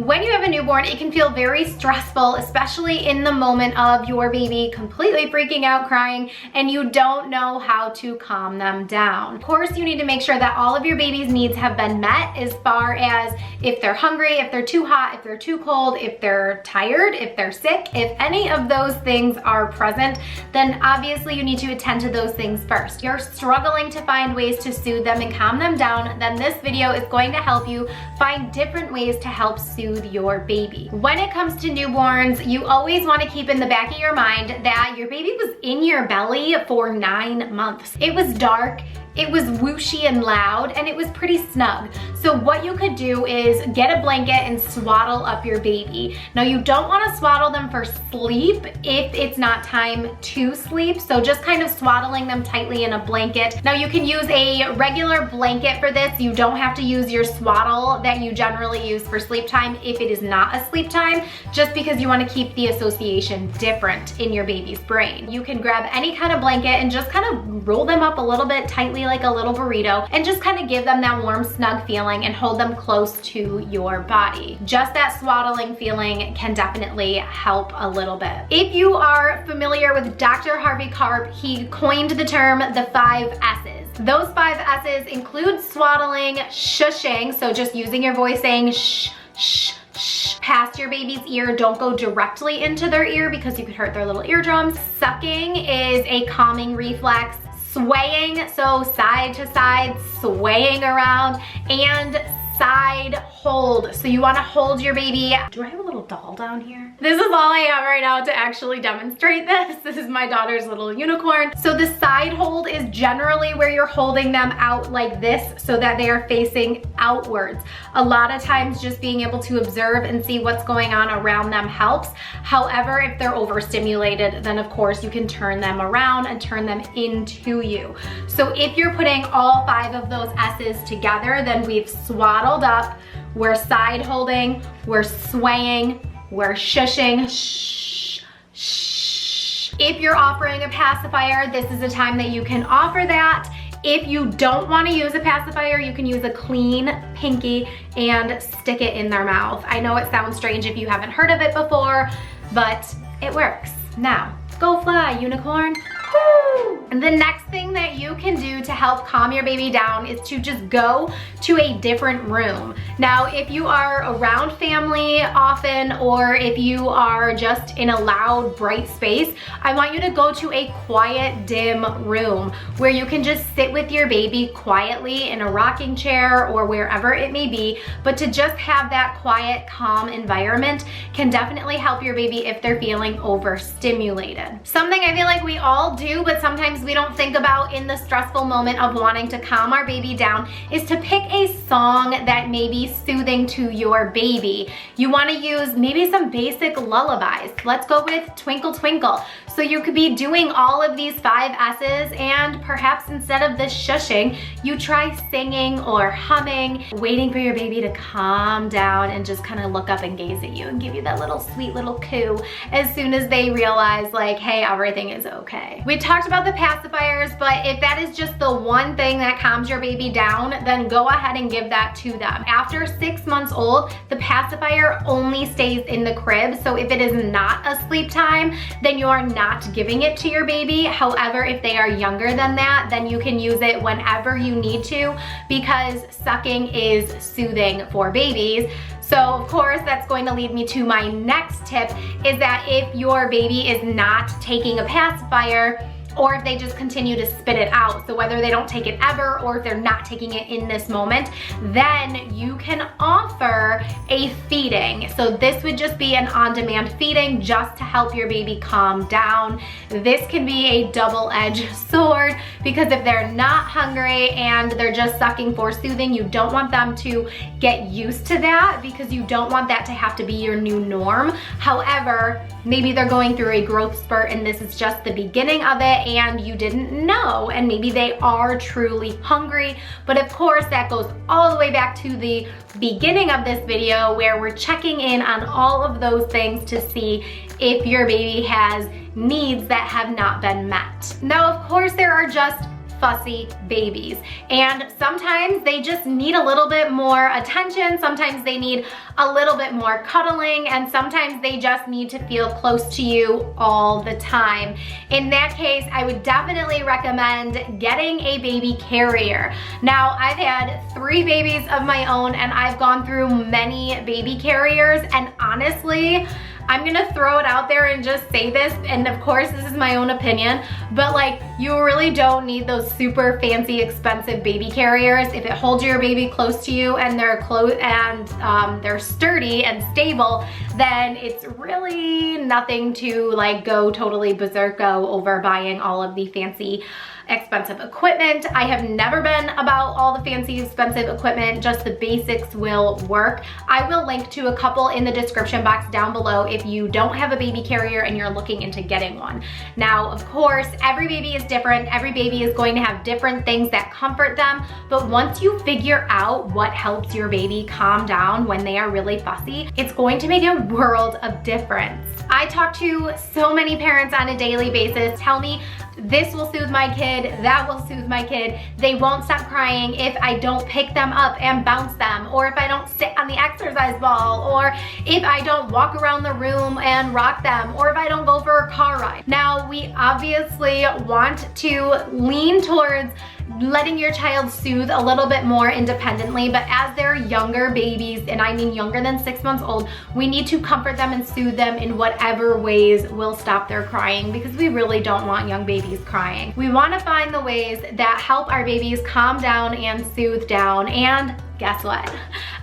When you have a newborn, it can feel very stressful, especially in the moment of your baby completely freaking out, crying, and you don't know how to calm them down. Of course, you need to make sure that all of your baby's needs have been met as far as if they're hungry, if they're too hot, if they're too cold, if they're tired, if they're sick. If any of those things are present, then obviously you need to attend to those things first. If you're struggling to find ways to soothe them and calm them down, then this video is going to help you find different ways to help soothe your baby. When it comes to newborns, you always want to keep in the back of your mind that your baby was in your belly for 9 months. It was dark, it was whooshy and loud, and it was pretty snug. So what you could do is get a blanket and swaddle up your baby. Now you don't want to swaddle them for sleep if it's not time to sleep, so just kind of swaddling them tightly in a blanket. Now you can use a regular blanket for this. You don't have to use your swaddle that you generally use for sleep time if it is not a sleep time, just because you want to keep the association different in your baby's brain. You can grab any kind of blanket and just kind of roll them up a little bit tightly like a little burrito and just kind of give them that warm, snug feeling and hold them close to your body. Just that swaddling feeling can definitely help a little bit. If you are familiar with Dr. Harvey Karp, he coined the term the 5 S's. Those 5 S's include swaddling, shushing, so just using your voice saying shh, shh, shh, past your baby's ear. Don't go directly into their ear because you could hurt their little eardrums. Sucking is a calming reflex. Swaying, so side to side, swaying around, and side hold. So you want to hold your baby. Do I have a little doll down here? This is all I have right now to actually demonstrate this. This is my daughter's little unicorn. So the side hold is generally where you're holding them out like this so that they are facing outwards. A lot of times just being able to observe and see what's going on around them helps. However, if they're overstimulated, then of course you can turn them around and turn them into you. So if you're putting all 5 of those S's together, then we've swaddled up, we're side holding, we're swaying, we're shushing, shh, shh. If you're offering a pacifier, this is a time that you can offer that. If you don't want to use a pacifier, you can use a clean pinky and stick it in their mouth. I know it sounds strange if you haven't heard of it before, but it works. Now, go fly, unicorn. Woo! And the next thing that you can do to help calm your baby down is to just go to a different room. Now, if you are around family often, or if you are just in a loud, bright space, I want you to go to a quiet, dim room where you can just sit with your baby quietly in a rocking chair or wherever it may be, but to just have that quiet, calm environment can definitely help your baby if they're feeling overstimulated. Something I feel like we all do, but sometimes we don't think about in the stressful moment of wanting to calm our baby down, is to pick a song that may be soothing to your baby. You want to use maybe some basic lullabies. Let's go with Twinkle Twinkle. So you could be doing all of these 5 S's, and perhaps instead of this shushing, you try singing or humming, waiting for your baby to calm down and just kind of look up and gaze at you and give you that little sweet little coo as soon as they realize like, hey, everything is okay. We talked about the pacifiers, but if that is just the one thing that calms your baby down, then go ahead and give that to them. After 6 months old, the pacifier only stays in the crib. So if it is not a sleep time, then you are not giving it to your baby. However, if they are younger than that, then you can use it whenever you need to, because sucking is soothing for babies. So of course, that's going to lead me to my next tip, is that if your baby is not taking a pacifier, or if they just continue to spit it out, so whether they don't take it ever or if they're not taking it in this moment, then you can offer a feeding. So this would just be an on-demand feeding just to help your baby calm down. This can be a double-edged sword, because if they're not hungry and they're just sucking for soothing, you don't want them to get used to that, because you don't want that to have to be your new norm. However, maybe they're going through a growth spurt and this is just the beginning of it and you didn't know, and maybe they are truly hungry. But of course, that goes all the way back to the beginning of this video, where we're checking in on all of those things to see if your baby has needs that have not been met. Now, of course, there are just fussy babies. And sometimes they just need a little bit more attention, sometimes they need a little bit more cuddling, and sometimes they just need to feel close to you all the time. In that case, I would definitely recommend getting a baby carrier. Now, I've had 3 babies of my own and I've gone through many baby carriers, and honestly, I'm gonna throw it out there and just say this, and of course this is my own opinion, but like, you really don't need those super fancy expensive baby carriers. If it holds your baby close to you and they're sturdy and stable, then it's really nothing to like go totally berserko over buying all of the fancy expensive equipment. I have never been about all the fancy expensive equipment, just the basics will work. I will link to a couple in the description box down below if you don't have a baby carrier and you're looking into getting one. Now, of course, every baby is different. Every baby is going to have different things that comfort them, but once you figure out what helps your baby calm down when they are really fussy, it's going to make a world of difference. I talk to so many parents on a daily basis tell me, this will soothe my kid, that will soothe my kid. They won't stop crying if I don't pick them up and bounce them, or if I don't sit on the exercise ball, or if I don't walk around the room and rock them, or if I don't go for a car ride. Now, we obviously want to lean towards letting your child soothe a little bit more independently, but as they're younger babies, and I mean younger than 6 months old, we need to comfort them and soothe them in whatever ways will stop their crying, because we really don't want young babies crying. We want to find the ways that help our babies calm down and soothe down, and guess what?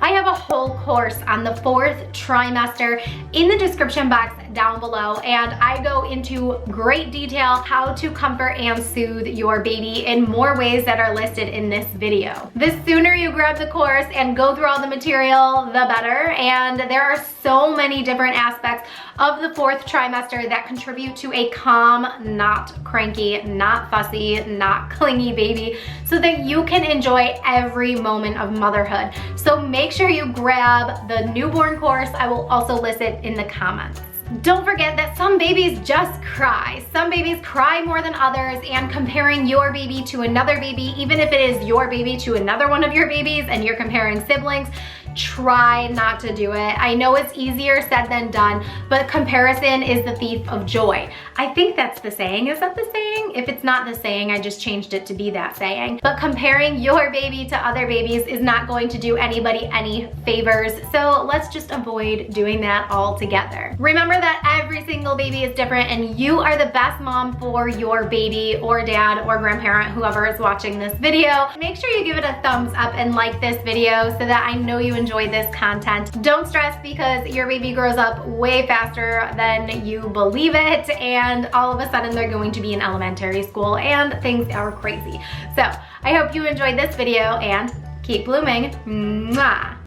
I have a whole course on the 4th trimester in the description box down below, and I go into great detail how to comfort and soothe your baby in more ways that are listed in this video. The sooner you grab the course and go through all the material, the better, and there are so many different aspects of the 4th trimester that contribute to a calm, not cranky, not fussy, not clingy baby, so that you can enjoy every moment of motherhood. So make sure you grab the newborn course. I will also list it in the comments. Don't forget that some babies just cry. Some babies cry more than others, and comparing your baby to another baby, even if it is your baby to another one of your babies and you're comparing siblings, try not to do it. I know it's easier said than done, but comparison is the thief of joy. I think that's the saying. Is that the saying? If it's not the saying, I just changed it to be that saying. But comparing your baby to other babies is not going to do anybody any favors, so let's just avoid doing that altogether. Remember that every single baby is different, and you are the best mom for your baby or dad or grandparent, whoever is watching this video. Make sure you give it a thumbs up and like this video so that I know you enjoy this content. Don't stress, because your baby grows up way faster than you believe it, and all of a sudden they're going to be in elementary school and things are crazy. So I hope you enjoyed this video, and keep blooming. Mwah.